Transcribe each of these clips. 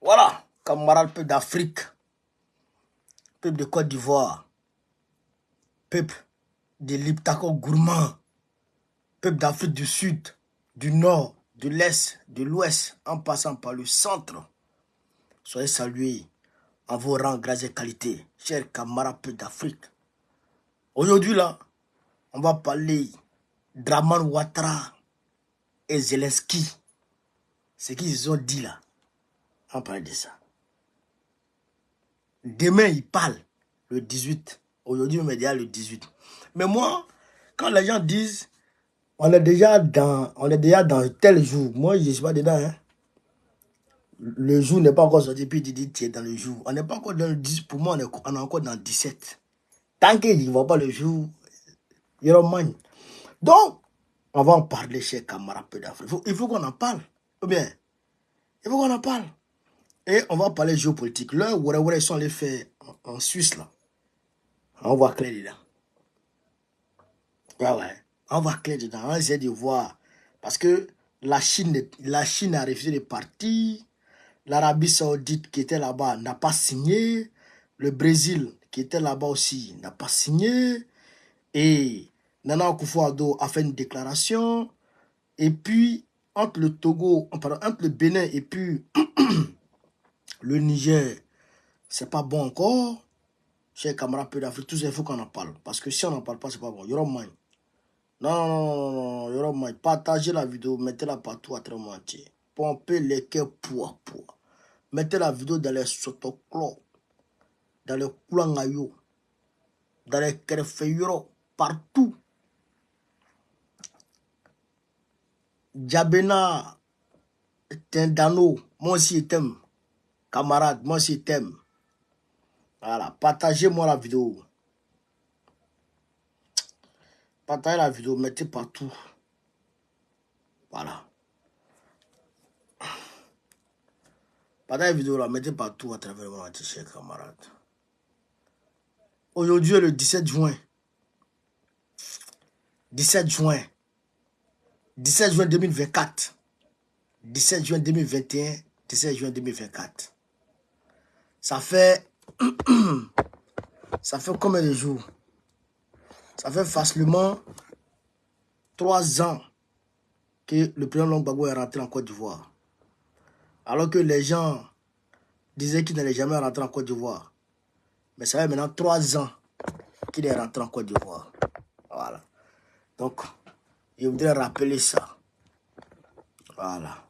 Voilà, camarades, peuple d'Afrique, peuple de Côte d'Ivoire, peuple de l'Iptako gourmand, peuple d'Afrique du Sud, du Nord, de l'Est, de l'Ouest, en passant par le centre. Soyez salués en vos rangs, grâce et qualité, chers camarades, peuple d'Afrique. Aujourd'hui, là, on va parler Draman Ouattara et Zelensky. Ce qu'ils ont dit là, on va parler de ça. Demain, ils parlent le 18. Aujourd'hui, on est déjà le 18. Mais moi, quand les gens disent, on est déjà dans tel jour, moi, je ne suis pas dedans. Hein. Le jour n'est pas encore sorti, puis il dit, tu es dans le jour. On n'est pas encore dans le 10. Pour moi, on est encore dans le 17. Tant qu'ils ne voient pas le jour, ils ont mal. Donc, on va en parler, chers camarades d'Afrique. Il faut qu'on en parle. Ou bien, il faut qu'on en parle. Et on va parler géopolitique. Là, ils sont allés faire en Suisse, là. On voit clair dedans. Ouais. On voit clair dedans. On essaie de voir. Parce que la Chine a refusé de partir. L'Arabie Saoudite qui était là-bas n'a pas signé. Le Brésil qui était là-bas aussi n'a pas signé. Et Nana Akufo-Addo a fait une déclaration. Et puis, entre le Togo, entre le Bénin et puis le Niger, c'est pas bon encore. Chers camarades peu d'Afrique, tout ça, il faut qu'on en parle. Parce que si on n'en parle pas, c'est pas bon. Yoro Mind. Non, Yoro Mind. Partagez la vidéo, mettez-la partout à travers le monde entier. Pompez les cœurs poids. Mettez la vidéo dans les sotoclos, dans les koulangayo, dans les kerfeyuro, partout. Djabena, Tendano, moi aussi je t'aime. Camarade, moi aussi je t'aime. Voilà, partagez-moi la vidéo. Partagez la vidéo, mettez partout. Voilà. Partagez la vidéo là, mettez partout à travers le monde entier, chers camarades. Aujourd'hui est le 17 juin. 17 juin 2024. 17 juin 2021. 17 juin 2024. Ça fait combien de jours? Ça fait facilement 3 ans que le président Laurent Gbagbo est rentré en Côte d'Ivoire. Alors que les gens disaient qu'il n'allait jamais rentrer en Côte d'Ivoire. Mais ça fait maintenant 3 ans qu'il est rentré en Côte d'Ivoire. Voilà. Donc, je voudrais rappeler ça. Voilà.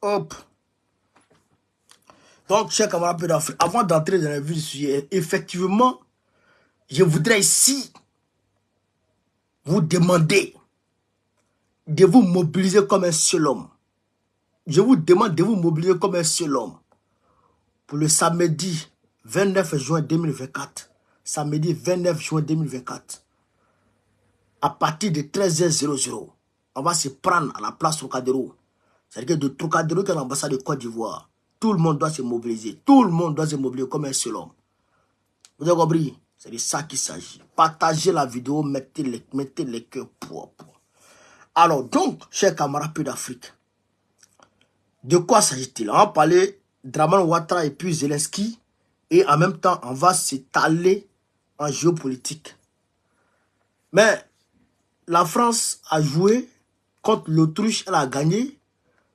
Hop. Donc, chers camarades d'Afrique, avant d'entrer dans la vue du sujet, effectivement, je voudrais ici vous demander de vous mobiliser comme un seul homme. Je vous demande de vous mobiliser comme un seul homme pour le samedi 29 juin 2024. Samedi 29 juin 2024. À partir de 13h00, on va se prendre à la place Trocadéro. C'est-à-dire que de Trocadéro, qui est l'ambassade de Côte d'Ivoire, tout le monde doit se mobiliser. Tout le monde doit se mobiliser comme un seul homme. Vous avez compris? C'est de ça qu'il s'agit. Partagez la vidéo, mettez les cœurs propres. Alors donc, chers camarades peu d'Afrique, de quoi s'agit-il? On va parler Draman Ouattara et puis Zelensky. Et en même temps, on va s'étaler en géopolitique. Mais la France a joué contre l'Autriche, elle a gagné.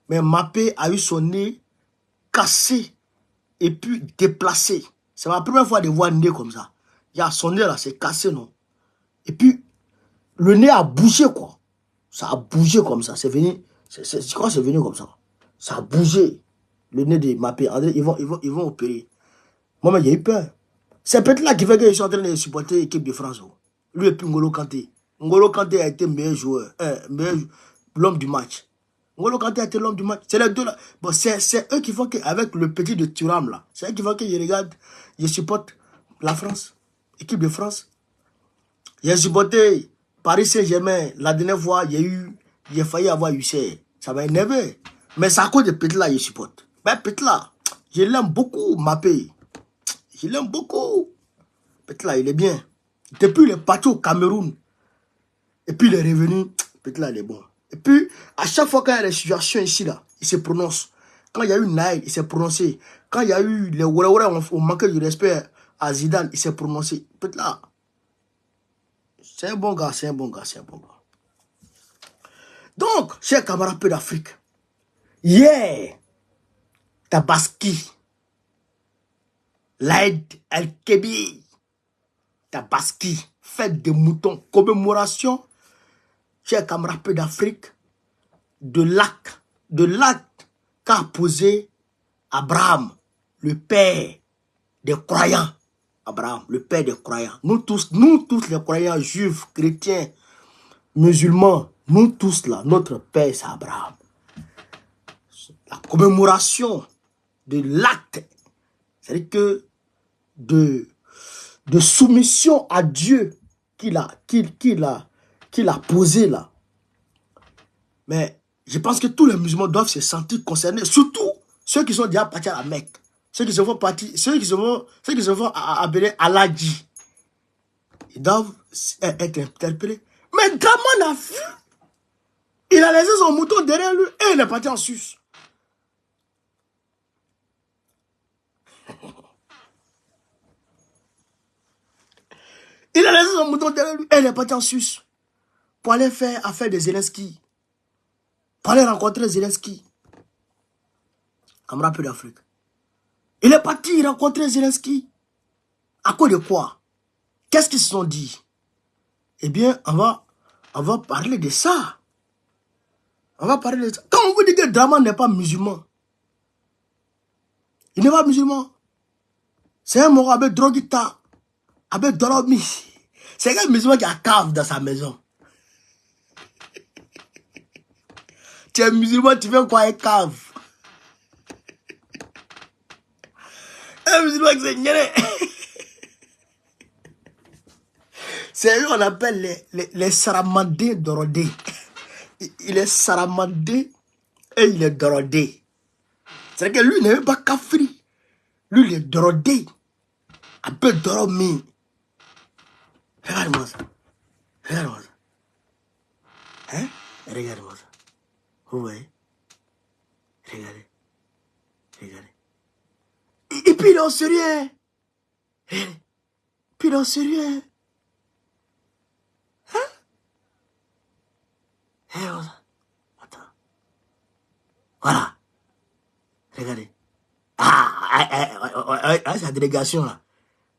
Mais Mbappé a eu son nez cassé et puis déplacé. C'est ma première fois de voir un nez comme ça. Il y a son nez là, c'est cassé, non? Et puis, le nez a bougé, quoi. Ça a bougé comme ça. C'est venu, je crois que c'est venu comme ça. Ça a bougé. Le nez de Mbappé. André, ils vont opérer. Moi, j'ai eu peur. C'est peut-être là qui fait que je suis en train de supporter l'équipe de France. Oh. Lui et puis N'Golo Kanté. N'Golo Kanté a été meilleur joueur. L'homme du match. N'Golo Kanté a été l'homme du match. C'est les deux là. Bon, c'est eux qui font qu'avec le petit de Thuram là, c'est eux qui font que je regarde, je supporte la France. Équipe de France. J'ai supporté Paris Saint-Germain. La dernière fois, j'ai failli avoir UCR. Ça m'a énervé. Mais c'est à cause de petit là, je supporte. Mais petit là, je l'aime beaucoup, Mbappé. Je l'aime beaucoup. Petit là, il est bien. Depuis il est parti au Cameroun. Et puis il est revenu. Petit là, il est bon. Et puis, à chaque fois qu'il y a des situations ici, là, il se prononce. Quand il y a eu Naïl, il s'est prononcé. Quand il y a eu les Ouara, on manquait du respect à Zidane, il s'est prononcé. Peut-être là. C'est un bon gars, c'est un bon gars, c'est un bon gars. Donc, chers camarades peu d'Afrique, hier, Tabaski, l'Aïd El-Kébi, Tabaski, fête des moutons, commémoration, chers camarades peu d'Afrique, de l'acte qu'a posé Abraham, le père des croyants. Abraham, le père des croyants. Nous tous les croyants juifs, chrétiens, musulmans, nous tous là, notre père c'est Abraham. La commémoration de l'acte, c'est-à-dire que de soumission à Dieu qu'il a posé là. Mais je pense que tous les musulmans doivent se sentir concernés, surtout ceux qui sont déjà partis à la Mecque, ceux qui se font appeler Aladji. Ils doivent être interpellés. Mais Draman a vu. Il a laissé son mouton derrière lui et il est parti en Suisse. Il a laissé son mouton derrière lui et il est parti en Suisse. Pour aller faire affaire de Zelensky. Pour aller rencontrer Zelensky. Camarade peu d'Afrique. Il est parti rencontrer Zelensky. À cause de quoi? Qu'est-ce qu'ils se sont dit? Eh bien, on va parler de ça. On va parler de ça. Quand on vous dit que Draman n'est pas musulman, il n'est pas musulman. C'est un mort avec Droguita, avec Doromi. C'est un musulman qui a cave dans sa maison. Tu es musulman, tu fais quoi avec cave? Un musulman qui s'est géré. C'est eux qu'on appelle les Saramandés Dorodés. Il est Saramandé et il est Dorodé. C'est-à-dire que lui n'est même pas Kafri. Lui, il est Dorodé. Un peu Doromi. Regarde-moi ça. Regarde-moi ça. Hein? Regarde-moi ça. Vous voyez? Regardez. Regardez. Et puis il est en sérieux. Puis il est en sérieux. Hein? Regarde ça. Attends. Voilà. Regardez. Ah, sa délégation là.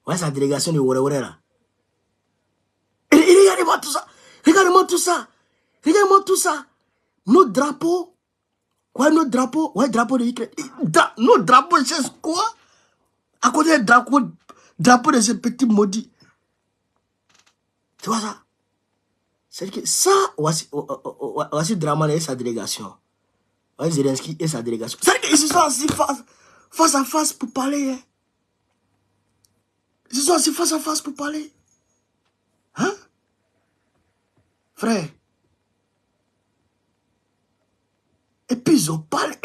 Ouais, sa délégation de Ouare là. Et regardez-moi tout ça. Regardez-moi tout ça. Regardez-moi tout ça. Nos drapeaux. Ouais, nos drapeaux. Ouais, drapeau de Ukraine. Nos drapeaux, c'est quoi? À côté des drapeaux de ces petits maudits. Tu vois ça? C'est-à-dire que ça, voici Draman et sa délégation. Voici Zelensky et sa délégation. C'est-à-dire qu'ils se sont assis face à face pour parler. Hein? Ils se sont assis face à face pour parler. Hein? Frère. Et puis ils ont parlé.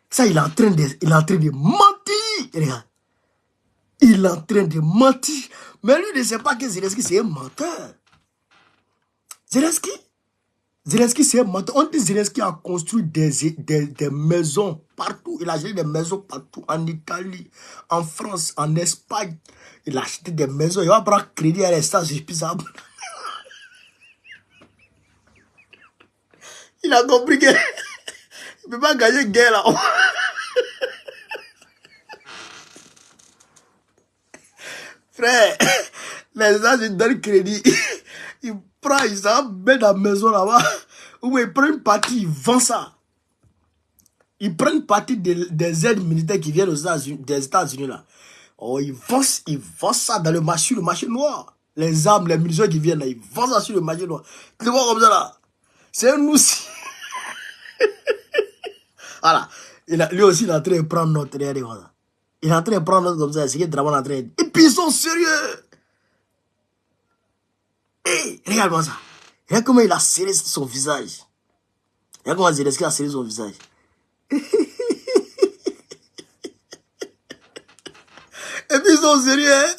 Ça, il est en train de mentir. Regarde. Il est en train de mentir. Mais lui ne sait pas que Zelensky, c'est un menteur. Zelensky, c'est un menteur. On dit que Zelensky a construit des maisons partout. Il a acheté des maisons partout. En Italie, en France, en Espagne. Il a acheté des maisons. Il va prendre crédit à l'instant. Il a compris qu'il ne peut pas gagner une guerre là. Frère, les gens ils donnent crédit. Ils prennent, ils s'en mettent dans la maison là-bas. Ou ils prennent une partie, ils vendent ça. Ils prennent une partie des aides militaires qui viennent des États-Unis là. Oh, ils vendent ça dans le marché noir. Les armes, les munitions qui viennent là, ils vendent ça sur le marché noir. Tu le vois comme ça là. C'est un aussi. Voilà. Lui aussi, il est en train de prendre notre regardez voilà. Il est en train de prendre notre comme ça. C'est que Draman est en train de... Et puis ils sont sérieux. Hey, regarde-moi ça. Regarde comment il a serré son visage. Regarde comment Zelensky a serré son visage. Et puis ils sont sérieux. Hein?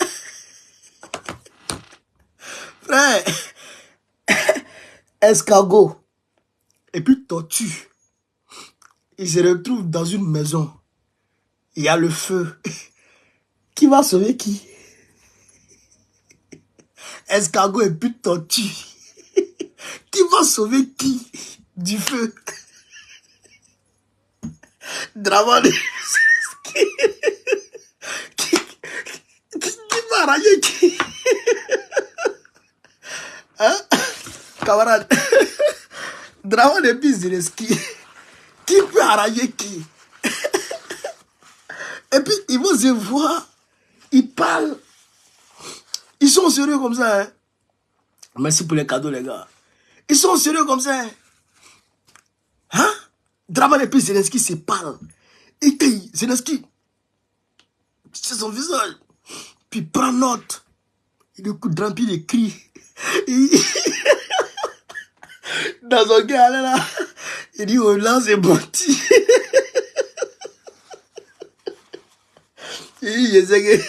Frère. Escargot. Et puis tortue. il se retrouve dans une maison. Il y a le feu. Qui va sauver qui? Escargot et puis tortue. Qui va sauver qui du feu? Dramane. Qui va railler qui? Hein? Camarade. Dramane et puis Zelensky. Qui peut arranger qui? Et puis, ils vont se voir. Ils parlent. Ils sont sérieux comme ça. Hein? Merci pour les cadeaux, les gars. Ils sont sérieux comme ça. Hein? Dramane et puis Zelensky se parlent. Et Zelensky, c'est son visage. Puis il prend note. Il écoute Drampi, il écrit. Dans son gars, là, il dit, oh là, c'est menti. Je sais que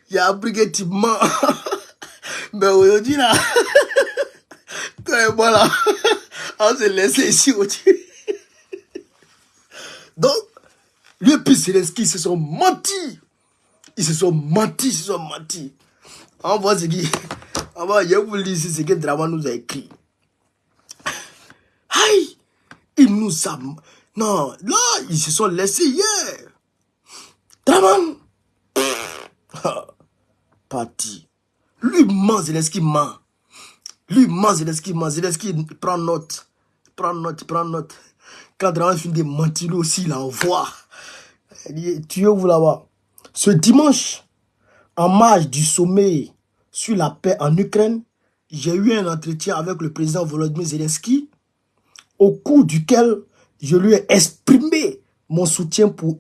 j'ai appris que tu mens. Mais aujourd'hui, là, toi et moi, là, on s'est laissé ici aujourd'hui. Donc, lui et puis Zelensky, ils se sont mentis. Ils se sont mentis. On voit ce qui... On va, je vous lis ce que Dramane nous a écrit. Aïe! Il nous a... Non, là, ils se sont laissés hier. Dramane! Parti. Lui ment, Zelensky ment. Lui ment, Zelensky ment. Zelensky prend note. Prend note. Quand Dramane finit de mentir, lui aussi, il envoie. Il dit, tuez-vous là-bas. Ce dimanche, en marge du sommet sur la paix en Ukraine, j'ai eu un entretien avec le président Volodymyr Zelensky, au cours duquel je lui ai exprimé mon soutien pour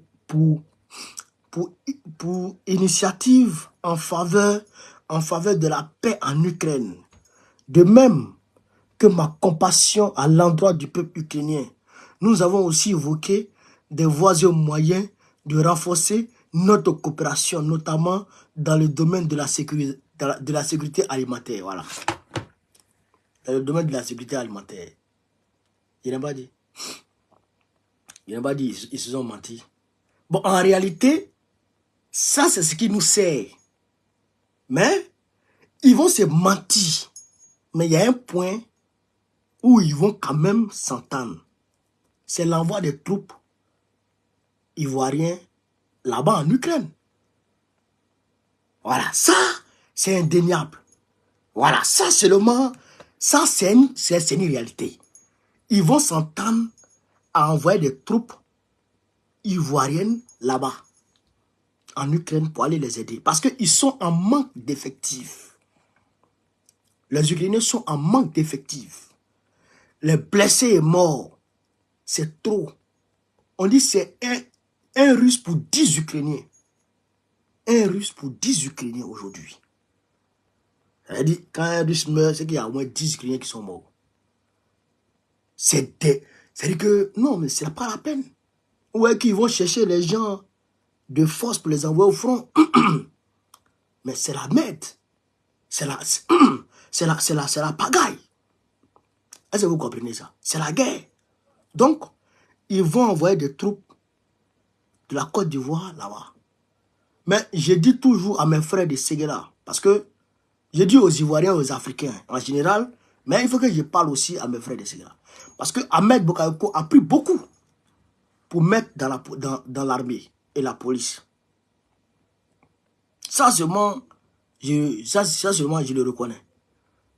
initiative en faveur de la paix en Ukraine. De même que ma compassion à l'endroit du peuple ukrainien. Nous avons aussi évoqué des voies et moyens de renforcer notre coopération, notamment dans le domaine de la sécurité alimentaire. Voilà. Dans le domaine de la sécurité alimentaire. Il n'a pas dit. Ils se sont menti. Bon, en réalité, ça c'est ce qui nous sert. Mais, ils vont se mentir. Mais il y a un point où ils vont quand même s'entendre. C'est l'envoi des troupes ivoiriennes là-bas en Ukraine. Voilà, ça, c'est indéniable. Voilà, ça seulement, ça c'est une réalité. Ils vont s'entendre à envoyer des troupes ivoiriennes là-bas, en Ukraine, pour aller les aider. Parce qu'ils sont en manque d'effectifs. Les Ukrainiens sont en manque d'effectifs. Les blessés et morts, c'est trop. On dit que c'est un Russe pour 10 Ukrainiens. Un Russe pour 10 Ukrainiens aujourd'hui. C'est-à-dire, quand un Russe meurt, c'est qu'il y a au moins 10 Ukrainiens qui sont morts. C'est-à-dire que, non, mais c'est pas la peine. Ou est-ce qu'ils vont chercher les gens de force pour les envoyer au front? Mais c'est la merde. C'est la pagaille. Est-ce que vous comprenez ça? C'est la guerre. Donc, ils vont envoyer des troupes de la Côte d'Ivoire là-bas. Mais je dis toujours à mes frères de Séguéla, parce que je dis aux Ivoiriens, aux Africains en général, mais il faut que je parle aussi à mes frères de Séguéla. Parce que Ahmed Bakayoko a pris beaucoup pour mettre dans l'armée et la police. Ça seulement, je le reconnais.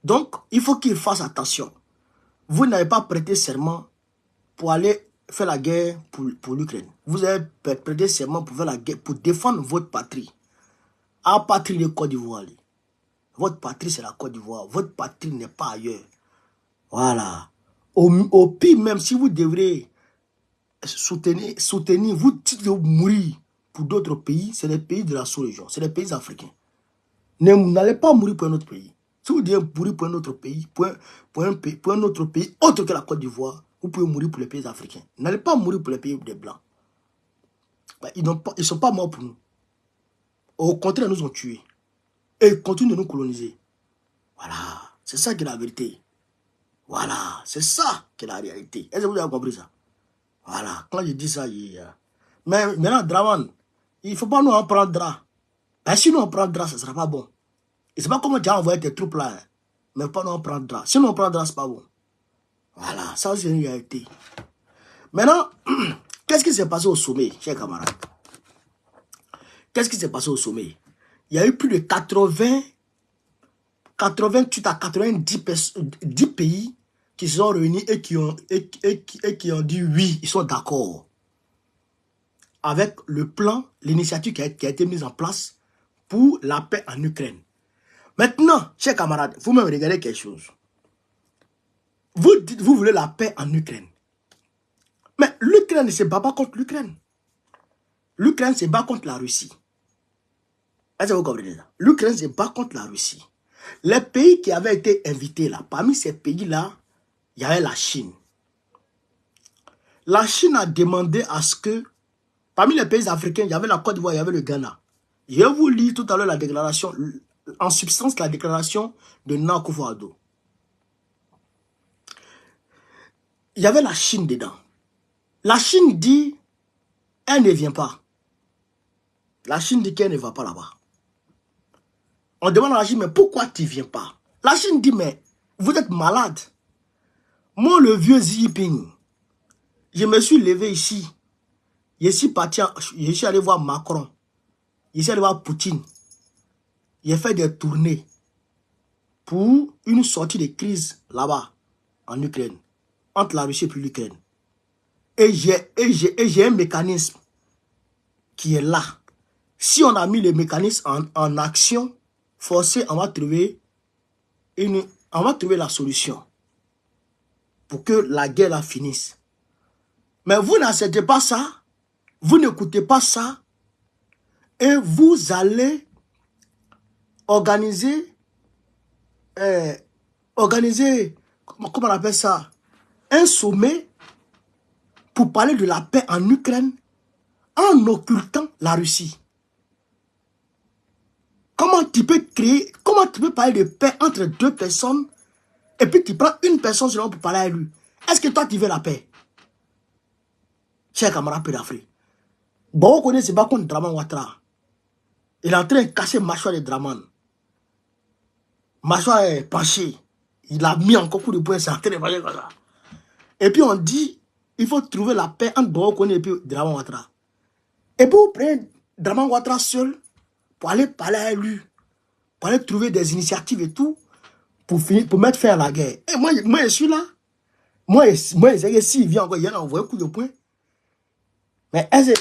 Donc, il faut qu'il fasse attention. Vous n'avez pas prêté serment pour aller faire la guerre pour l'Ukraine. Vous avez prêté serment pour faire la guerre, pour défendre votre patrie. À patrie de Côte d'Ivoire. Votre patrie, c'est la Côte d'Ivoire. Votre patrie n'est pas ailleurs. Voilà. Au pire, même si vous devrez soutenir, vous dites de mourir pour d'autres pays, c'est les pays de la sous-région, c'est les pays africains. N'allez pas mourir pour un autre pays. Si vous devez mourir pour un autre pays, pour un autre pays autre que la Côte d'Ivoire, vous pouvez mourir pour les pays africains. N'allez pas mourir pour les pays des Blancs. Ils ne sont pas morts pour nous. Au contraire, ils nous ont tués. Et ils continuent de nous coloniser. Voilà. C'est ça qui est la vérité. Voilà. C'est ça qui est la réalité. Est-ce que vous avez compris ça? Voilà, quand je dis ça, mais maintenant, Draman, il ne faut pas nous en prendre drap. Ben, si nous en prendre drap, ce ne sera pas bon. Et c'est pas comme tu as envoyé tes troupes là, hein. Mais pas nous en prendre drap. Si nous en prendre drap, ce n'est pas bon. Voilà, ça c'est une réalité. Maintenant, qu'est-ce qui s'est passé au sommet, chers camarades? Qu'est-ce qui s'est passé au sommet? Il y a eu plus de 88 à 10 pays qui se sont réunis et qui ont dit oui, ils sont d'accord avec le plan, l'initiative qui a été mise en place pour la paix en Ukraine. Maintenant, chers camarades, vous-même regardez quelque chose. Vous dites, vous voulez la paix en Ukraine. Mais l'Ukraine ne se bat pas contre l'Ukraine. L'Ukraine se bat contre la Russie. Est-ce que vous comprenez ça? L'Ukraine se bat contre la Russie. Les pays qui avaient été invités là, parmi ces pays-là, il y avait la Chine. La Chine a demandé à ce que, parmi les pays africains, il y avait la Côte d'Ivoire, il y avait le Ghana. Je vais vous lire tout à l'heure la déclaration, en substance la déclaration de Nana Akufo-Addo. Il y avait la Chine dedans. La Chine dit, elle ne vient pas. La Chine dit qu'elle ne va pas là-bas. On demande à la Chine, mais pourquoi tu ne viens pas? La Chine dit, mais vous êtes malade. Moi, le vieux Xi Jinping, je me suis levé ici. Je suis allé voir Macron. Je suis allé voir Poutine. J'ai fait des tournées pour une sortie de crise là-bas, en Ukraine, entre la Russie et l'Ukraine. Et j'ai un mécanisme qui est là. Si on a mis le mécanisme en action, forcé, on va trouver la solution pour que la guerre la finisse. Mais vous n'acceptez pas ça, vous n'écoutez pas ça, et vous allez organiser, comment on appelle ça, un sommet pour parler de la paix en Ukraine en occultant la Russie. Comment tu peux parler de paix entre deux personnes et puis tu prends une personne seulement pour parler à lui? Est-ce que toi tu veux la paix? Cher camarade peu d'Afrique. Bon, on connaît, c'est pas contre Draman Ouattara. Il est en train de casser le mâchoire de Draman. Mâchoire est penché. Il a mis encore coup de poing, c'est en train de manger comme ça. Et puis on dit, il faut trouver la paix entre Bon et puis Draman Ouattara. Et puis vous prenez Draman Ouattara seul pour aller parler à lui, pour aller trouver des initiatives et tout, pour mettre fin à la guerre. Et moi je suis là. Moi, s'il vient encore, il a envoyé un coup de poing. Mais est-ce que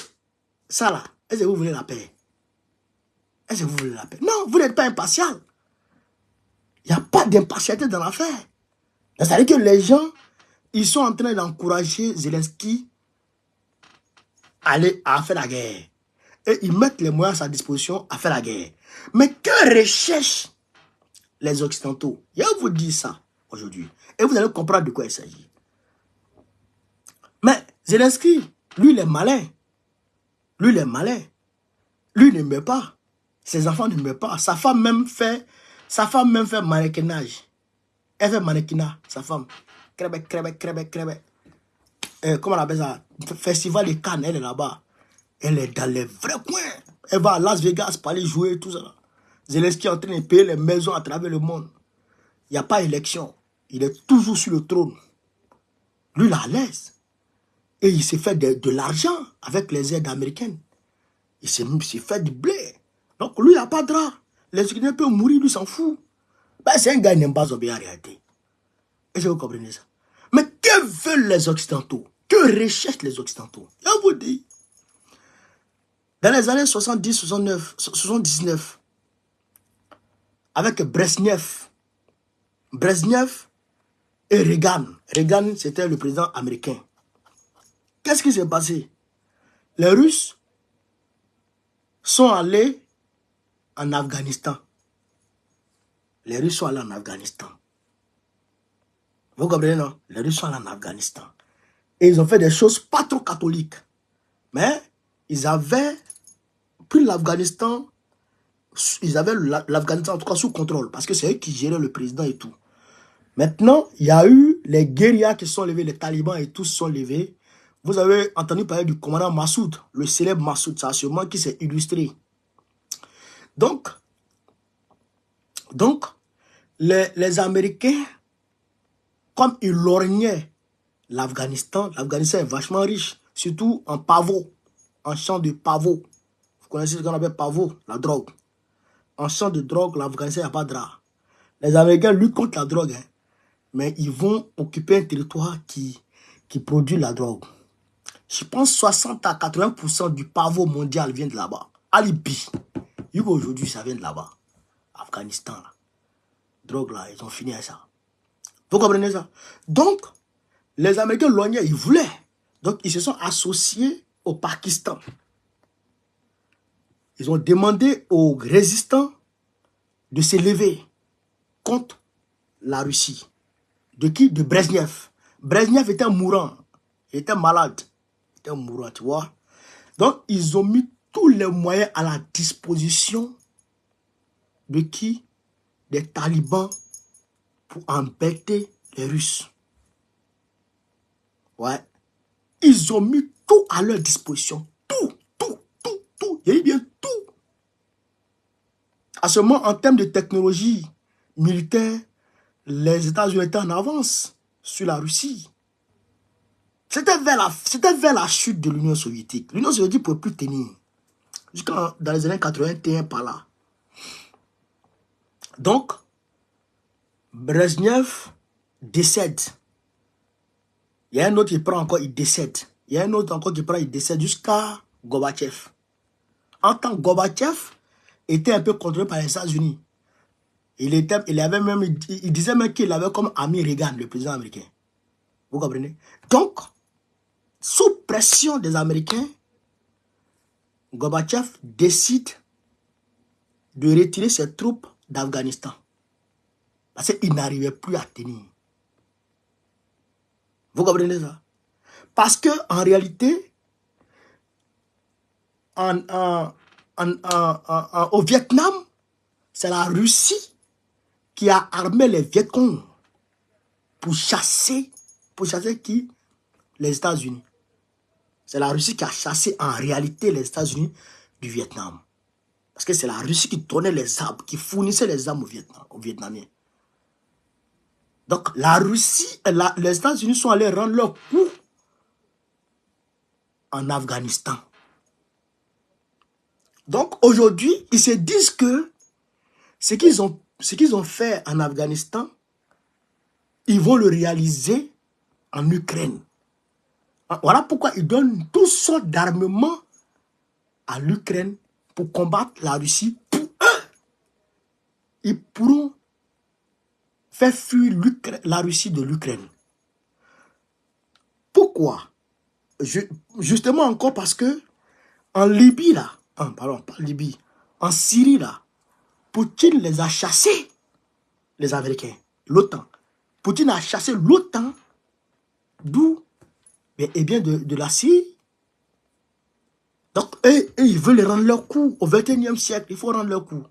ça là, est-ce que vous voulez la paix? Est-ce que vous voulez la paix? Non, vous n'êtes pas impartial. Il n'y a pas d'impartialité dans l'affaire. C'est-à-dire que les gens, ils sont en train d'encourager Zelensky à faire la guerre. Et ils mettent les moyens à sa disposition à faire la guerre. Mais que recherchent les Occidentaux? Je vais vous dire ça aujourd'hui. Et vous allez comprendre de quoi il s'agit. Mais Zelensky, lui, il est malin. Lui, il est malin. Lui, il ne meurt pas. Ses enfants ne meurent pas. Sa femme même fait mannequinage. Elle fait mannequinat, sa femme. Crébé. Comment on appelle ça? Festival de Cannes, elle est là-bas. Elle est dans les vrais coins. Elle va à Las Vegas pour aller jouer, tout ça. Zelensky est en train de payer les maisons à travers le monde. Il n'y a pas d'élection. Il est toujours sur le trône. Lui, il est à l'aise. Et il s'est fait de l'argent avec les aides américaines. Il s'est fait du blé. Donc, lui, il n'a pas de drap. Les Ukrainiens peuvent mourir, lui, s'en fout. Ben, c'est un gars qui n'aime pas obéir en réalité. Est-ce que vous comprenez ça? Mais que veulent les Occidentaux? Que recherchent les Occidentaux? Je vous dis. Dans les années 79, avec Brezhnev et Reagan. Reagan, c'était le président américain. Qu'est-ce qui s'est passé? Les Russes sont allés en Afghanistan. Les Russes sont allés en Afghanistan. Vous comprenez, non? Les Russes sont allés en Afghanistan. Et ils ont fait des choses pas trop catholiques. Mais ils avaient pris l'Afghanistan. Ils avaient l'Afghanistan en tout cas sous contrôle. Parce que c'est eux qui géraient le président et tout. Maintenant, il y a eu les guérillas qui sont levés, les talibans et tous sont levés Vous avez entendu parler du commandant Massoud, le célèbre Massoud, ça sûrement qui s'est illustré. Donc les Américains, comme ils lorgnaient l'Afghanistan est vachement riche, surtout en pavot, en champ de pavot. Vous connaissez ce qu'on appelle pavot, la drogue. En champ de drogue, l'Afghanistan, il n'y a pas de drap. Les Américains luttent contre la drogue, hein, mais ils vont occuper un territoire qui produit la drogue. Je pense 60 à 80% du pavot mondial vient de là-bas. À Libye. Aujourd'hui, ça vient de là-bas. Afghanistan, là. Drogue, là, ils ont fini avec ça. Vous comprenez ça? Donc, les Américains lorgnaient, ils voulaient. Donc, ils se sont associés au Pakistan. Ils ont demandé aux résistants de s'élever contre la Russie. De qui? De Brezhnev. Brezhnev était mourant. Il était malade. Il était mourant, tu vois. Donc, ils ont mis tous les moyens à la disposition de qui? Des talibans pour embêter les Russes. Ouais. Ils ont mis tout à leur disposition. Tout. Il y a bien tout. À ce moment, en termes de technologie militaire, les États-Unis étaient en avance sur la Russie. C'était vers la chute de l'Union soviétique. L'Union soviétique ne pouvait plus tenir. Jusqu'à dans les années 81 par là. Donc, Brezhnev décède. Il y a un autre qui prend encore, il décède. Il y a un autre encore qui prend, il décède jusqu'à Gorbatchev. En tant que Gorbatchev était un peu contrôlé par les États-Unis. Il disait même qu'il avait comme ami Reagan, le président américain. Vous comprenez? Donc, sous pression des Américains, Gorbatchev décide de retirer ses troupes d'Afghanistan. Parce qu'il n'arrivait plus à tenir. Vous comprenez ça? Parce que en réalité, au Vietnam, c'est la Russie qui a armé les Vietcong pour chasser qui? Les États-Unis. C'est la Russie qui a chassé en réalité les États-Unis du Vietnam. Parce que c'est la Russie qui donnait les armes, qui fournissait les armes aux Vietnamiens. Donc la Russie, les États-Unis sont allés rendre leur coup en Afghanistan. Donc aujourd'hui, ils se disent que ce qu'ils ont fait en Afghanistan, ils vont le réaliser en Ukraine. Voilà pourquoi ils donnent toutes sortes d'armements à l'Ukraine pour combattre la Russie. Pour eux, ils pourront faire fuir la Russie de l'Ukraine. Pourquoi? Justement encore parce que en Libye, là, pardon, pas Libye, en Syrie, là, Poutine les a chassés, les Américains, l'OTAN. Poutine a chassé l'OTAN, d'où? Eh bien, de la Syrie. Donc, ils veulent rendre leur coup au XXIe siècle. Il faut rendre leur coup.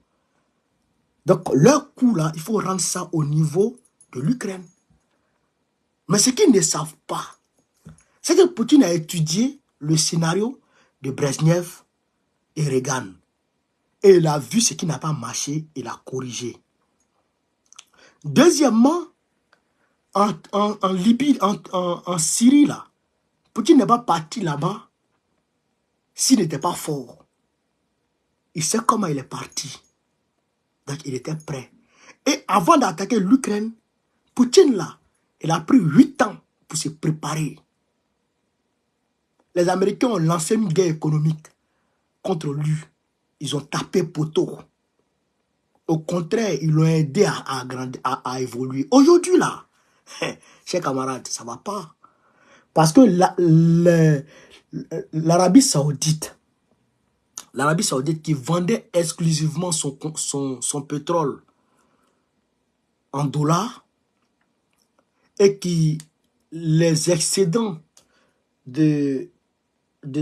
Donc, leur coup, là, il faut rendre ça au niveau de l'Ukraine. Mais ce qu'ils ne savent pas, c'est que Poutine a étudié le scénario de Brezhnev et Reagan. Et il a vu ce qui n'a pas marché, il a corrigé. Deuxièmement, en Libye, en Syrie, là, Poutine n'est pas parti là-bas s'il n'était pas fort. Il sait comment il est parti. Donc, il était prêt. Et avant d'attaquer l'Ukraine, Poutine, là, il a pris 8 ans pour se préparer. Les Américains ont lancé une guerre économique contre lui. Ils ont tapé poteau. Au contraire, ils l'ont aidé à évoluer. Aujourd'hui, là, chers camarades, ça ne va pas. Parce que l'Arabie Saoudite qui vendait exclusivement son pétrole en dollars et qui les excédents de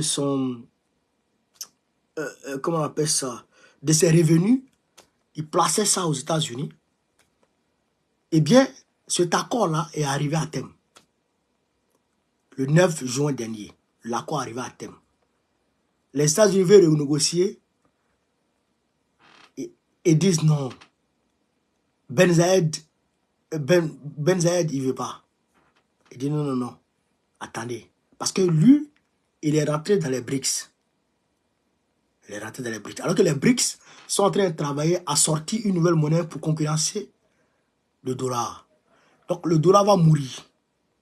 son comment on appelle ça, de ses revenus, il plaçait ça aux États-Unis. Eh bien, cet accord-là est arrivé à terme le 9 juin dernier. l'accord arrive à terme. Les États-Unis veulent renégocier et disent non. Ben Zayed, il ne veut pas. Il dit non, non, non. Attendez. Parce que lui, il est rentré dans les BRICS. Il est rentré dans les BRICS. Alors que les BRICS sont en train de travailler à sortir une nouvelle monnaie pour concurrencer le dollar. Donc le dollar va mourir.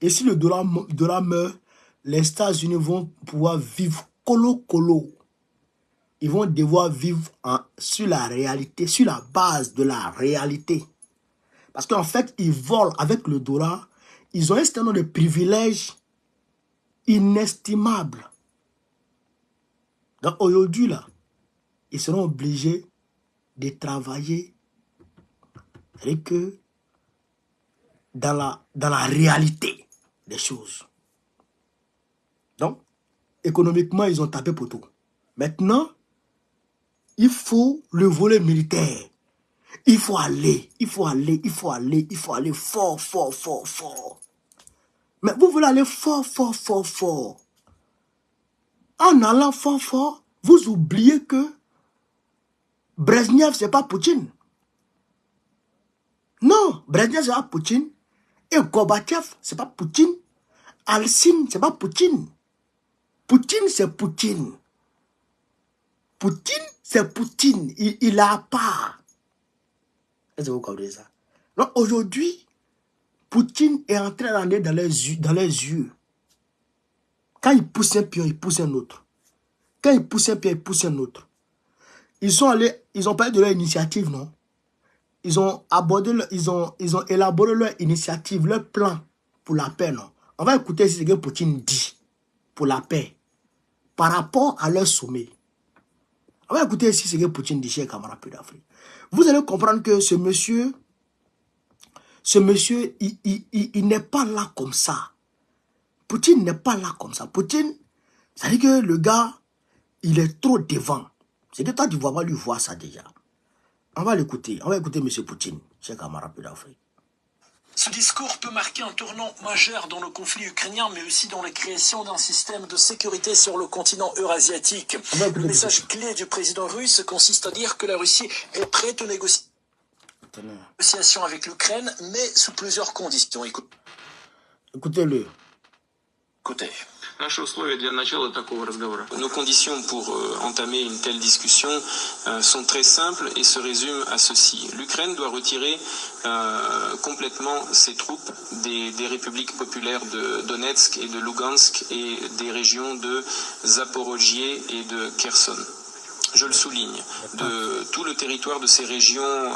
Et si le dollar meurt, les États-Unis vont pouvoir vivre colo-colo. Ils vont devoir vivre sur la réalité, sur la base de la réalité. Parce qu'en fait, ils volent avec le dollar. Ils ont un certain nombre de privilèges inestimables. Donc aujourd'hui, là, ils seront obligés de travailler avec eux dans la réalité des choses. Donc, économiquement, ils ont tapé pour tout. Maintenant, il faut le volet militaire. Il faut aller fort, fort, fort, fort. Mais vous voulez aller fort, fort, fort, fort. En allant fort, fort, vous oubliez que Brezhnev, ce n'est pas Poutine. Non, Brezhnev, ce n'est pas Poutine. Et Gorbatchev, ce n'est pas Poutine. Alcine, ce n'est pas Poutine. Poutine, c'est Poutine. Poutine, c'est Poutine. Il a pas. Est-ce que vous comprenez ça? Donc aujourd'hui, Poutine est en train d'aller dans les yeux. Quand il pousse un pion, il pousse un autre. Quand il pousse un pion, il pousse un autre. Ils ont parlé de leur initiative, non? Ils ont élaboré leur initiative, leur plan pour la paix, non? On va écouter ce que Poutine dit pour la paix par rapport à leur sommet. On va écouter ici ce que Poutine dit, chers camarades d'Afrique. Vous allez comprendre que ce monsieur, il n'est pas là comme ça. Poutine n'est pas là comme ça. Poutine, ça veut dire que le gars, il est trop devant. C'est que toi, tu ne vas pas lui voir ça déjà. On va l'écouter. On va écouter M. Poutine, chers camarades d'Afrique. Ce discours peut marquer un tournant majeur dans le conflit ukrainien, mais aussi dans la création d'un système de sécurité sur le continent eurasiatique. Le message clé du président russe consiste à dire que la Russie est prête aux négociations avec l'Ukraine, mais sous plusieurs conditions. Écoutez-le. Écoutez. Nos conditions pour entamer une telle discussion sont très simples et se résument à ceci. L'Ukraine doit retirer complètement ses troupes des républiques populaires de Donetsk et de Lugansk et des régions de Zaporojie et de Kherson. Je le souligne, de tout le territoire de ces régions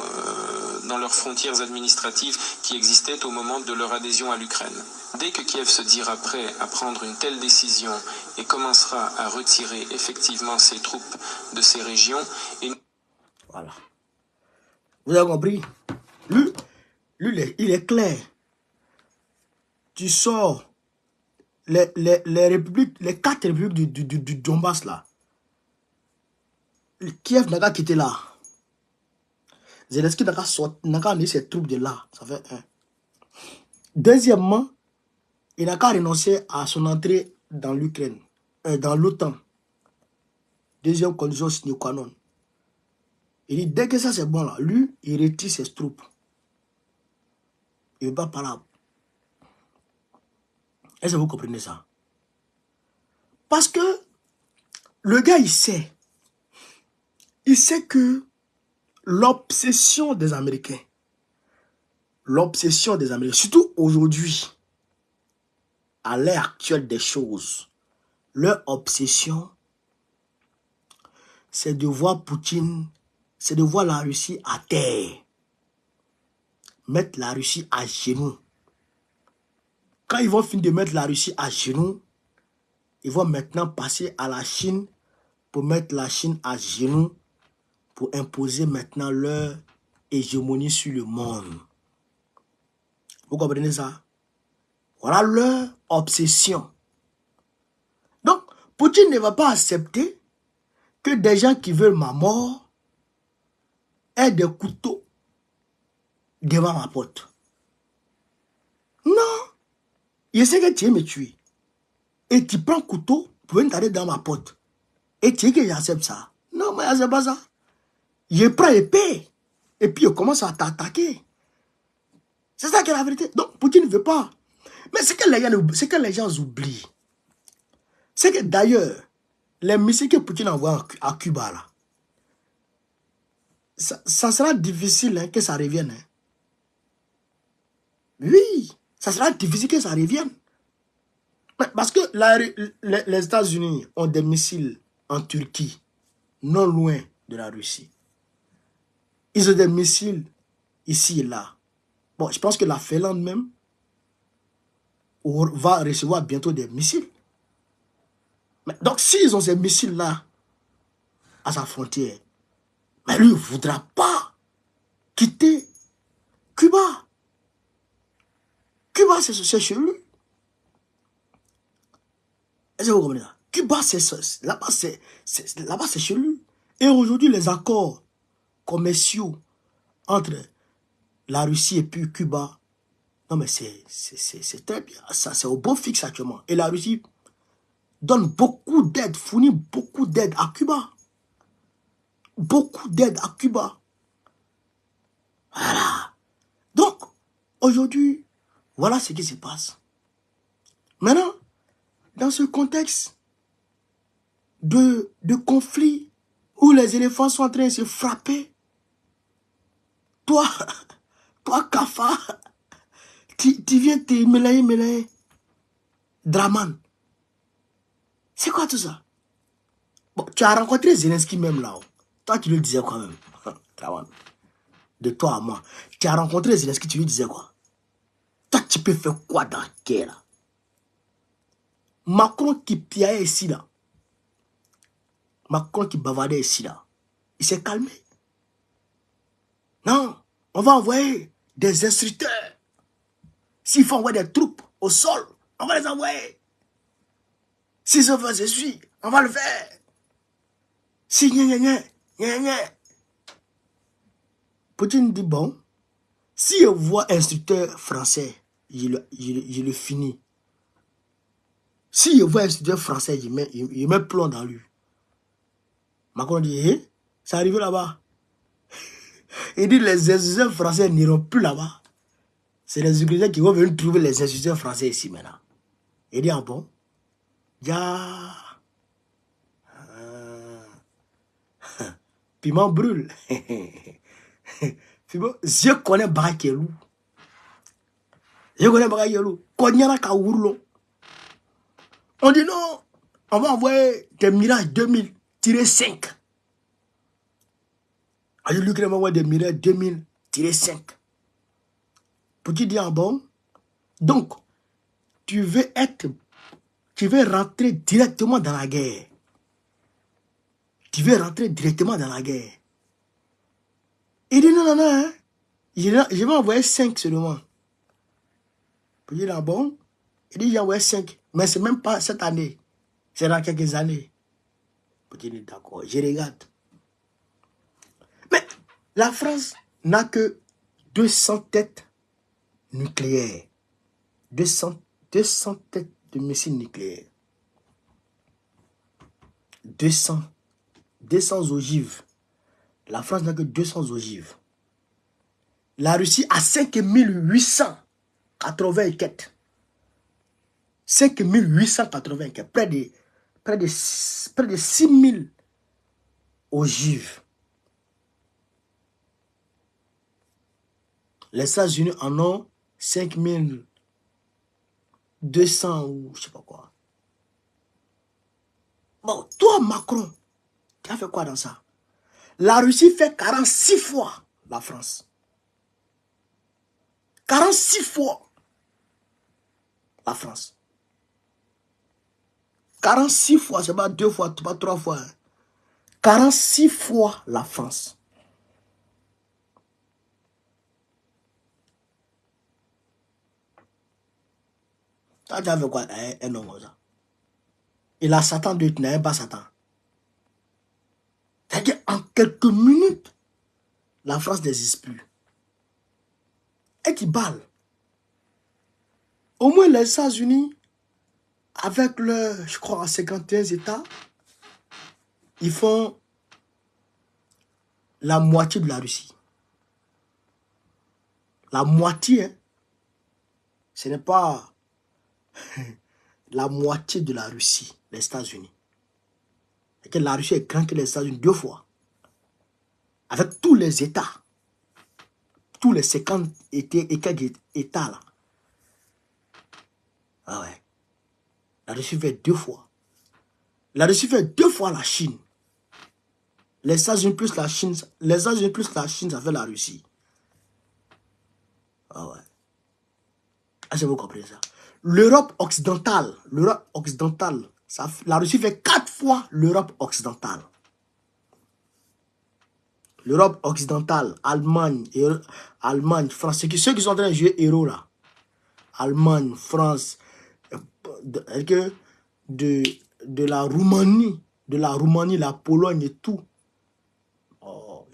dans leurs frontières administratives qui existaient au moment de leur adhésion à l'Ukraine. Dès que Kiev se dira prêt à prendre une telle décision et commencera à retirer effectivement ses troupes de ces régions... Voilà. Vous avez compris? Lui, il est clair. Tu sors les républiques, les 4 républiques du Donbass là. Kiev n'a qu'à quitter là. Zelensky n'a qu'à amener ses troupes de là. Ça fait un. Deuxièmement, il n'a qu'à renoncer à son entrée dans l'Ukraine, dans l'OTAN. Deuxième condition sine qua non. Il dit, dès que ça c'est bon là, lui, il retire ses troupes. Il ne veut pas parler. Est-ce que vous comprenez ça? Parce que le gars, il sait que l'obsession des Américains, surtout aujourd'hui, à l'heure actuelle des choses, leur obsession, c'est de voir Poutine, c'est de voir la Russie à terre, mettre la Russie à genoux. Quand ils vont finir de mettre la Russie à genoux, ils vont maintenant passer à la Chine pour mettre la Chine à genoux, pour imposer maintenant leur hégémonie sur le monde. Vous comprenez ça? Voilà leur obsession. Donc, Poutine ne va pas accepter que des gens qui veulent ma mort aient des couteaux devant ma porte. Non. Il sait que tu veux me tuer. Et tu prends couteau Vous pouvez t'arrêter dans ma porte. Et tu dis que j'accepte ça. Non, mais c'est pas ça. Je prends épée. Et puis je commence à t'attaquer. C'est ça qui est la vérité. Donc, Poutine ne veut pas. Mais ce que les gens oublient, c'est que d'ailleurs, les missiles que Poutine envoie à Cuba, là, ça sera difficile hein, que ça revienne. Hein. Oui, ça sera difficile que ça revienne. Parce que les États-Unis ont des missiles en Turquie, non loin de la Russie. Ils ont des missiles ici et là. Bon, je pense que la Finlande même va recevoir bientôt des missiles. Mais, donc, s'ils ont ces missiles-là à sa frontière, mais lui ne voudra pas quitter Cuba. Cuba, c'est chez lui. Est-ce que vous comprenez? Cuba, là-bas, c'est chez lui. Et aujourd'hui, les accords commerciaux entre la Russie et puis Cuba, non mais c'est très bien. Ça, c'est au beau fixe actuellement. Et la Russie donne beaucoup d'aide, fournit beaucoup d'aide à Cuba. Beaucoup d'aide à Cuba. Voilà. Donc, aujourd'hui, voilà ce qui se passe. Maintenant, dans ce contexte de conflit où les éléphants sont en train de se frapper, toi, Kafa, tu viens te mêler. Draman. C'est quoi tout ça? Bon, tu as rencontré Zelensky même là-haut. Toi, tu lui disais quoi même? Draman. De toi à moi. Tu as rencontré Zelensky, tu lui disais quoi? Toi, tu peux faire quoi dans la guerre là? Macron qui piaillait ici là. Macron qui bavardait ici là. Il s'est calmé. Non, on va envoyer des instructeurs. S'il faut envoyer des troupes au sol, on va les envoyer. Si ça veut, je suis, on va le faire. Si, gna. Poutine dit, bon, si je vois instructeur français, je le finis. Si je vois instructeur français, je mets plomb dans lui. Macron dit, hé, c'est arrivé là-bas. Il dit, les instructeurs français n'iront plus là-bas. C'est les Ukrainiens qui vont venir trouver les instructeurs français ici maintenant. Il dit, ah bon? Ya. Piment brûle. Je connais Barakelou. Je connais Barakelou. Konyana Kaourlo. On dit non, on va envoyer des Mirage 2000-5. L'Ukraine va envoyer des Mirage 2000-5. Poutine dit, ah bon? Donc, tu veux rentrer directement dans la guerre. Tu veux rentrer directement dans la guerre. Il dit non, hein. Je vais envoyer 5 seulement. Poutine dit, ah bon? Il dit, j'ai envoyé 5. Mais c'est même pas cette année. C'est dans quelques années. Poutine dit, d'accord, je regarde. Mais la France n'a que 200 têtes nucléaires. 200 têtes de missiles nucléaires. 200 ogives. La France n'a que 200 ogives. La Russie a 5880 quêtes. 5880 quêtes. Près de 6000 ogives. Les États-Unis en ont 5200 ou je sais pas quoi. Bon, toi, Macron, tu as fait quoi dans ça? La Russie fait 46 fois la France. 46 fois la France. 46 fois, c'est pas 2 fois, pas 3 fois. 46 fois la France. Tu as fait quoi un homme comme ça? Il a Satan de tu n'as pas Satan. C'est-à-dire, en quelques minutes, la France n'existe plus. Et qui balle. Au moins les États-Unis avec le, je crois, 51 États, ils font la moitié de la Russie. La moitié, hein, ce n'est pas la moitié de la Russie, les États-Unis. Et que la Russie est grande que les États-Unis 2 fois. Avec tous les États, tous les 50 États là. Ah ouais. La Russie fait 2 fois. La Russie fait 2 fois la Chine. Les États-Unis plus la Chine, les États-Unis plus la Chine, ça fait la Russie. Ah ouais. Est-ce que vous comprenez ça? L'Europe occidentale, la Russie fait 4 fois l'Europe occidentale. L'Europe occidentale, Allemagne, France, ceux qui sont en train de jouer héros là. Allemagne, France, de la Roumanie, la Pologne et tout. Oh,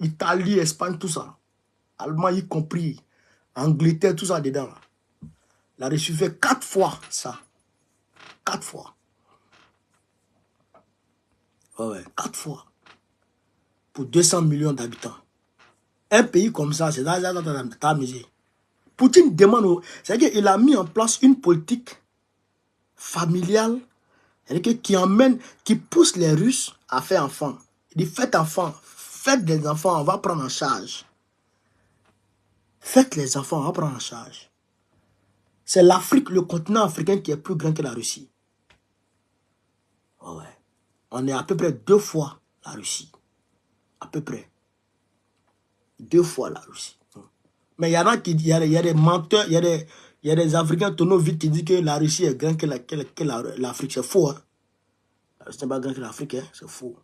Italie, Espagne, tout ça. Allemagne y compris. Angleterre, tout ça dedans. Là. La Russie fait 4 fois ça. 4 fois. Ouais, 4 fois. Pour 200 millions d'habitants. Un pays comme ça, c'est dans la misère. Poutine demande, c'est-à-dire qu'il a mis en place une politique familiale qui pousse les Russes à faire enfant. Il dit, faites des enfants, on va prendre en charge. Faites les enfants, on va prendre en charge. C'est l'Afrique, le continent africain qui est plus grand que la Russie. Oh ouais. On est à peu près 2 fois la Russie. À peu près. 2 fois la Russie. Mais il y en a qui disent, il y a des menteurs, il y a des Africains tonneaux vite qui disent que la Russie est grande que l'Afrique. C'est faux. Hein? La Russie n'est pas grande que l'Afrique, hein? C'est faux.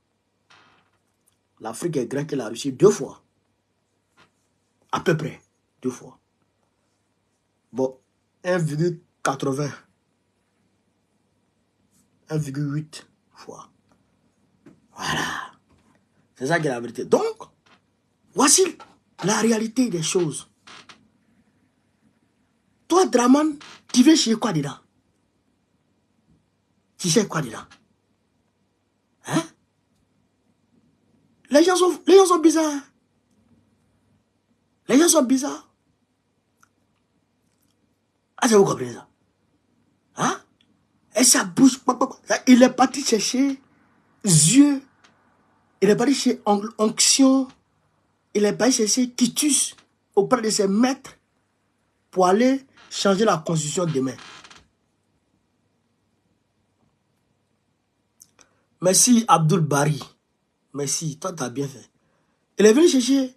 L'Afrique est grande que la Russie 2 fois. À peu près. 2 fois. Bon, 1,80. 1,8 fois. Voilà. C'est ça qui est la vérité. Donc, voici la réalité des choses. Toi, Draman, tu veux chier quoi dedans? Tu sais quoi dedans? Hein? Les gens sont bizarres. Les gens sont bizarres. Ah, vous comprenez ça? Hein? Et ça bouge. Il est parti chercher yeux. Il est parti chez onction. Il est parti chercher quitus auprès de ses maîtres pour aller changer la constitution demain. Merci Abdul Bari. Merci, toi tu as bien fait. Il est venu chercher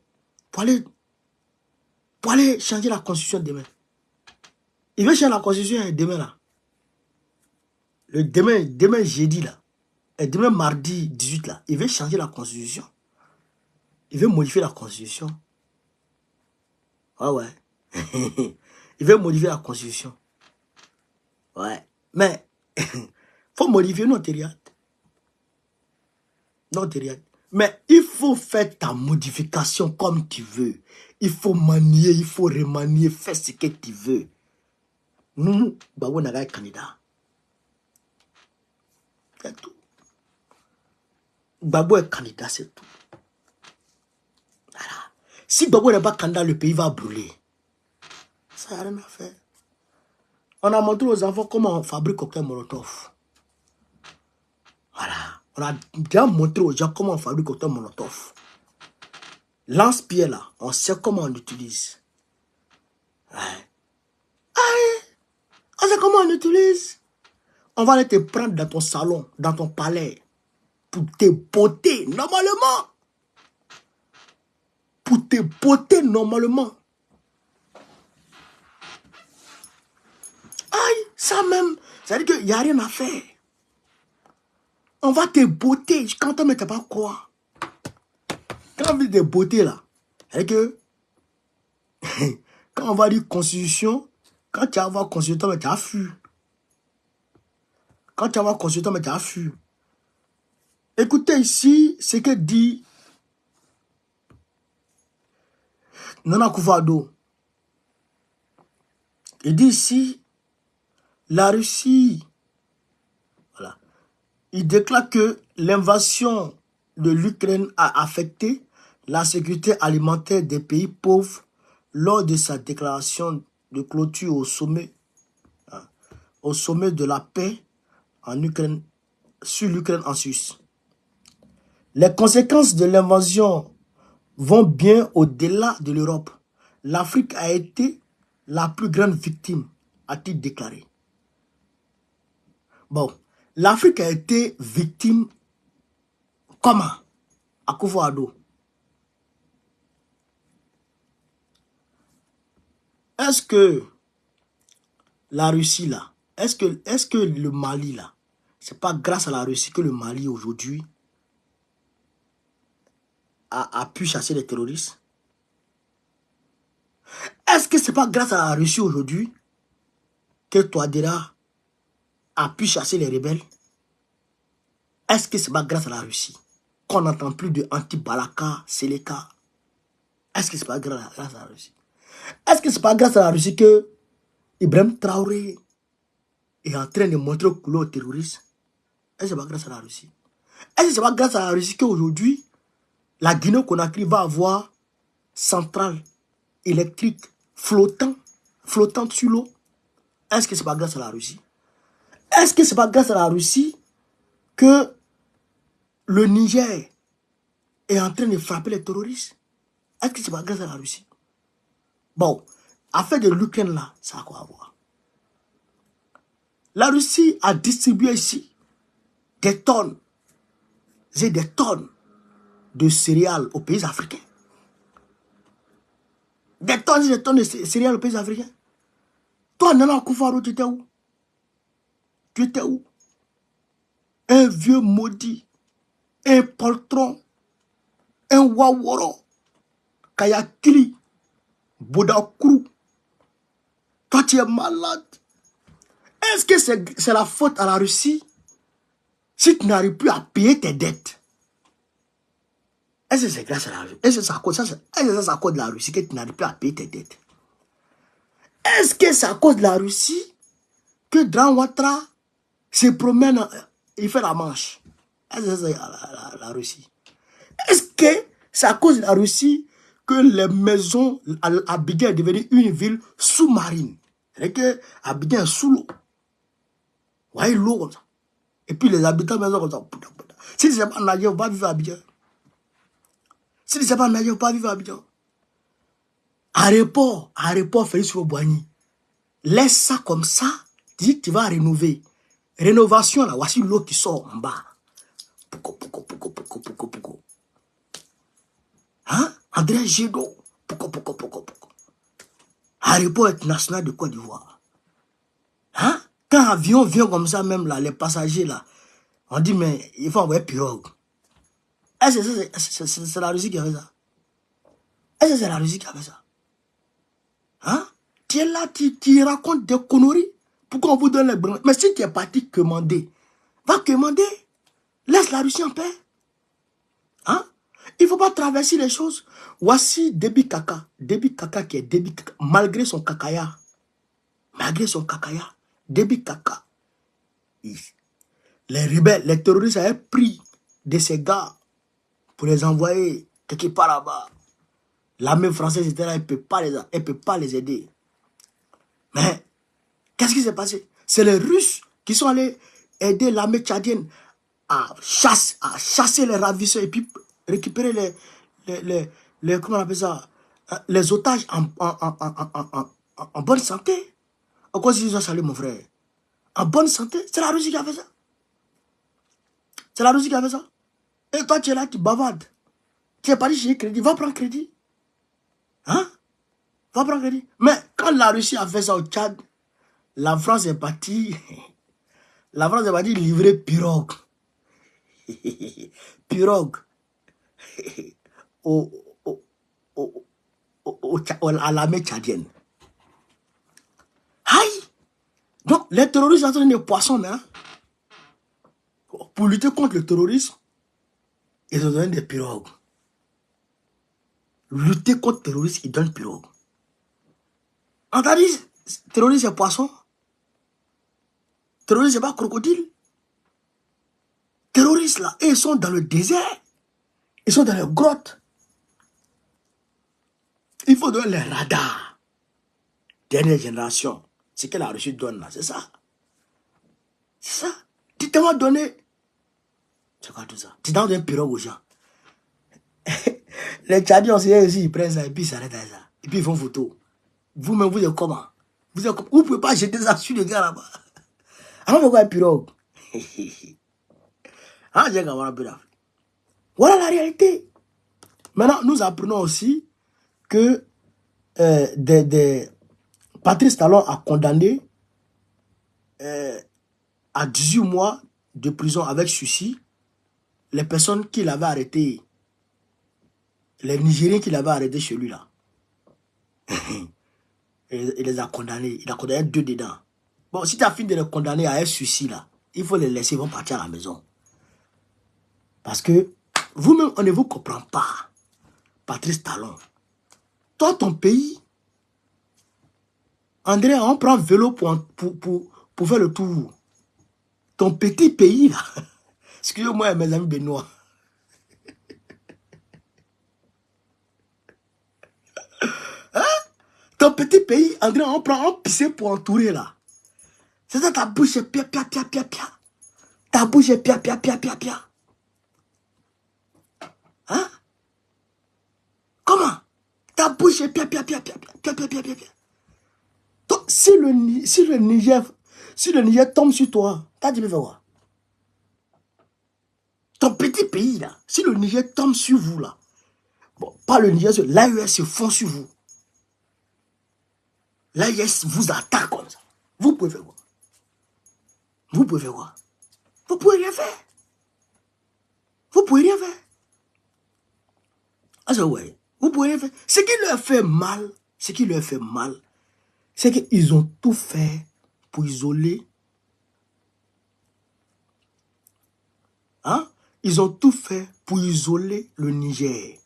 pour aller changer la constitution demain. Il veut changer la constitution demain là. Demain jeudi là. Et demain mardi 18 là. Il veut changer la constitution. Il veut modifier la constitution. Ouais. Il veut modifier la constitution. Ouais. Mais, faut modifier notre riad. Mais il faut faire ta modification comme tu veux. Il faut manier, il faut remanier, faire ce que tu veux. Nous, Babou n'a pas candidat. C'est tout. Babou est candidat, c'est tout. Voilà. Si Babou n'est pas candidat, le pays va brûler. Ça n'a rien à faire. On a montré aux enfants comment on fabrique cocktail Molotov. Voilà. On a bien montré aux gens comment on fabrique cocktail Molotov. Lance-pierre là, on sait comment on l'utilise. Ouais. On sait comment on l'utilise. On va aller te prendre dans ton salon, dans ton palais, pour te botter normalement. Pour te botter normalement. Aïe, ça même, ça veut dire qu'il n'y a rien à faire. On va te botter. Quand on ne met pas quoi. Quand on veut te botter là, c'est que quand on va dire constitution, quand tu vas voir constitution, mais tu as fui. Quand tu vas voir constitution, mais tu as fui. Écoutez ici ce que dit Nana Akufo-Addo. Il dit ici, La Russie, voilà, il déclare que l'invasion de l'Ukraine a affecté la sécurité alimentaire des pays pauvres lors de sa déclaration de clôture au sommet de la paix en Ukraine, sur l'Ukraine en Suisse. Les conséquences de l'invasion vont bien au-delà de l'Europe. L'Afrique a été la plus grande victime, a-t-il déclaré. Bon, l'Afrique a été victime comment? À Akufo-Addo. Est-ce que la Russie là, est-ce que le Mali là, c'est pas grâce à la Russie que le Mali aujourd'hui a pu chasser les terroristes? Est-ce que c'est pas grâce à la Russie aujourd'hui que Touadéra a pu chasser les rebelles? Est-ce que c'est pas grâce à la Russie qu'on n'entend plus de anti-Balaka, Seleka? Est-ce que c'est pas grâce à la Russie? Est-ce que c'est pas grâce à la Russie que Ibrahim Traoré est en train de montrer au couleur aux terroristes? Est-ce que c'est pas grâce à la Russie? Est-ce que c'est pas grâce à la Russie qu'aujourd'hui, la Guinée-Conakry va avoir centrale électrique flottante sur l'eau? Est-ce que c'est pas grâce à la Russie? Est-ce que c'est pas grâce à la Russie que le Niger est en train de frapper les terroristes? Est-ce que c'est pas grâce à la Russie? Bon, affaire de l'Ukraine là, ça a quoi à voir? La Russie a distribué ici des tonnes et des tonnes de céréales aux pays africains. Des tonnes et des tonnes de céréales aux pays africains. Toi, Nana Akufo-Addo, tu étais où? Tu étais où? Un vieux maudit, un poltron, un waworo, Kayakili, Bodakourou. Toi, tu es malade. Est-ce que c'est la faute à la Russie si tu n'arrives plus à payer tes dettes? Est-ce que c'est grâce à la Russie? Est-ce que c'est à cause de la Russie que tu n'arrives plus à payer tes dettes? Est-ce que c'est à cause de la Russie que Dran Ouattara se promène, il fait la manche? Est-ce que c'est la Russie? Est-ce que c'est à cause de la Russie que les maisons Abidjan est devenue une ville sous-marine? C'est que Abidjan est sous l'eau. Vous voyez l'eau comme ça. Et puis les habitants de la maison comme ça. Si tu ne sais pas nager, on va vivre à Abidjan. Si tu ne sais pas nager, on va vivre à Abidjan. Aéroport, Félix Houphouët-Boigny. Laisse ça comme ça. Dis que tu vas rénover. Rénovation là, voici l'eau qui sort en bas. Pouko. Hein? André Gédo. Pouko. Aéroport international de Côte d'Ivoire. Hein? Quand l'avion vient comme ça, même là, les passagers là, on dit, mais il faut envoyer pirogue. Est-ce que c'est la Russie qui a fait ça? Est-ce que c'est la Russie qui a fait ça? Hein? Tu es là, tu racontes des conneries. Pourquoi on vous donne les blancs? Mais si tu es parti commander, va commander. Laisse la Russie en paix. Hein? Il ne faut pas traverser les choses. Voici Déby Kaka. Déby Kaka qui est Déby Kaka. Malgré son kakaya. Déby Kaka. Les rebelles, les terroristes avaient pris de ces gars pour les envoyer quelque part là-bas. L'armée française était là, elle ne peut pas les aider. Mais, qu'est-ce qui s'est passé? C'est les Russes qui sont allés aider l'armée tchadienne à chasser les ravisseurs et puis récupérer comment on appelle ça, les otages en bonne santé. En quoi ils ont salé mon frère? En bonne santé? C'est la Russie qui a fait ça. C'est la Russie qui a fait ça. Et toi, tu es là, tu bavardes. Tu es parti chez crédit, va prendre crédit. Hein? Va prendre crédit. Mais quand la Russie a fait ça au Tchad, la France est partie. La France est partie livrer pirogue. Pirogue. À l'armée tchadienne. Aïe! Donc, les terroristes sont des poissons, hein? Pour lutter contre le terrorisme, ils ont donné des pirogues. Lutter contre le terrorisme, ils donnent pirogues. On t'a dit, terroriste et poisson? Terroristes, c'est pas crocodile. Terroristes, là, ils sont dans le désert. Ils sont dans les grottes. Il faut donner les radars. Dernière génération. Ce que la Russie donne, là, c'est ça. C'est ça. Tu t'as donné. C'est quoi tout ça? Tu donnes un pirogue aux gens. Les Tchadiens aussi, ils prennent ça et puis ils s'arrêtent à ça. Et puis ils font photo. Vous-même, vous êtes comment? Vous ne pouvez pas jeter ça sur les gars là-bas. Alors pourquoi un pirogue? Ah, j'ai qu'à voir un peu d'Afrique. Voilà la réalité. Maintenant, nous apprenons aussi que Patrice Talon a condamné à 18 mois de prison avec sursis les personnes qu'il avait arrêtées, les Nigériens qu'il avait arrêtés chez lui là. Il les a condamnés. Il a condamné 2 dedans. Bon, si tu as fini de les condamner à un sursis là, il faut les laisser, ils vont partir à la maison. Parce que vous-même, on ne vous comprend pas. Patrice Talon. Toi, ton pays, André, on prend vélo pour faire le tour. Ton petit pays, là. Excusez-moi, mes amis Benoît. Hein? Ton petit pays, André, on prend un pisser pour entourer, là. C'est ça, ta bouche est pia, pia, pia, pia, pia. Ta bouche est pia, pia, pia, pia, pia. Hein? Comment? Ta bouche est pia, pia, pia, pia, pia, pia, pia, pia, pia. Donc, si le Niger tombe sur toi, t'as dit, mais fais quoi? Ton petit pays, là, si le Niger tombe sur vous, là, bon, pas le Niger, l'AES se fond sur vous. L'AES vous attaque comme ça. Vous pouvez faire quoi? Vous pouvez faire quoi? Vous pouvez rien faire. Vous pouvez rien faire. Ah, ouais. Vous pouvez rien faire. Ce qui leur fait mal, c'est qu'ils ont tout fait pour isoler. Hein? Ils ont tout fait pour isoler le Niger.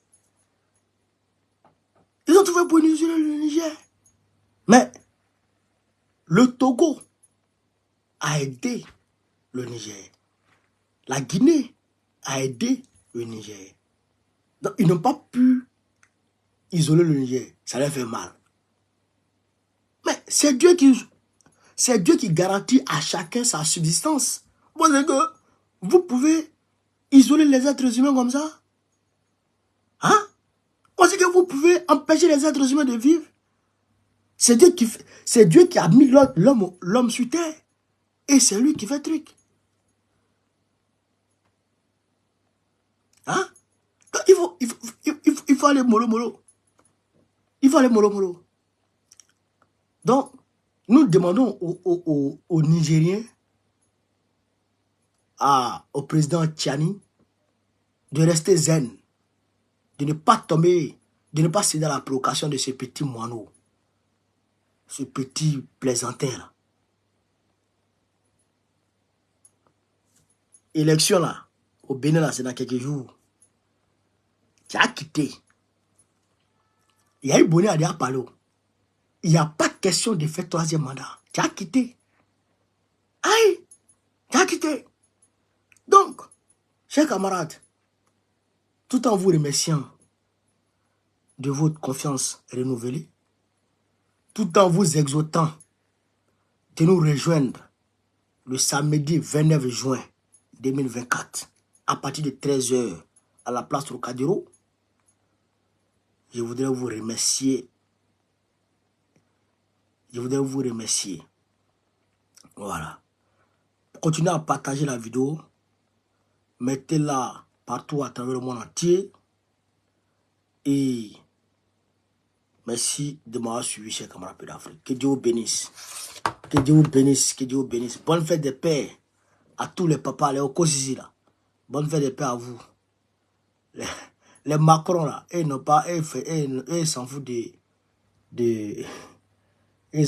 Ils ont tout fait pour isoler le Niger. Mais le Togo a aidé le Niger. La Guinée a aidé le Niger. Donc, ils n'ont pas pu isoler le Niger. Ça leur fait mal. Mais c'est Dieu qui garantit à chacun sa subsistance. Vous savez que vous pouvez isoler les êtres humains comme ça? Hein? Vous savez que vous pouvez empêcher les êtres humains de vivre? C'est Dieu qui a mis l'homme sur terre. Et c'est lui qui fait le truc. Hein? Donc, il faut aller mollo. Il faut aller mollo. Donc, nous demandons aux Nigériens, au président Tchani, de rester zen, de ne pas tomber, de ne pas céder à la provocation de ce petit moineau, ce petit plaisantin là. Élection là, au Bénin là, c'est dans quelques jours. Tu as quitté. Il y a eu Bonnet à Diapalo. Il n'y a pas question de faire 3e mandat. Tu as quitté. Aïe, tu as quitté. Donc, chers camarades, tout en vous remerciant de votre confiance renouvelée, tout en vous exhortant de nous rejoindre le samedi 29 juin 2024 à partir de 13 h à la place Trocadéro, je voudrais vous remercier. Voilà. Continuez à partager la vidéo. Mettez-la partout à travers le monde entier. Et merci de m'avoir suivi, chers camarades d'Afrique. Que Dieu vous bénisse. Que Dieu vous bénisse. Que Dieu vous bénisse. Bonne fête de paix à tous les papas, les ocos ici là. Bonne fête de paix à vous. Les Macron là, ils n'ont pas, ils s'en foutent ils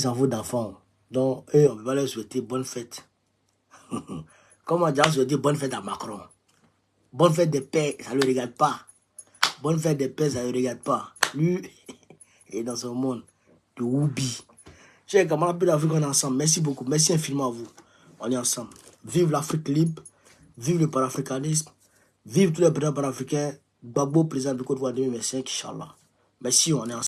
s'en foutent d'enfants. Donc, on va leur souhaiter bonne fête. Comment dire souhaiter bonne fête à Macron? Bonne fête de paix, ça ne le regarde pas. Bonne fête de paix, ça ne le regarde pas. Lui, il est dans son monde de Woubi. Chers camarades d'Afrique, on est ensemble. Merci beaucoup. Merci infiniment à vous. On est ensemble. Vive l'Afrique libre. Vive le panafricanisme. Vive tous les présidents panafricains. Gbagbo, président de Côte d'Ivoire 2025, Inch'Allah. Merci, on est ensemble.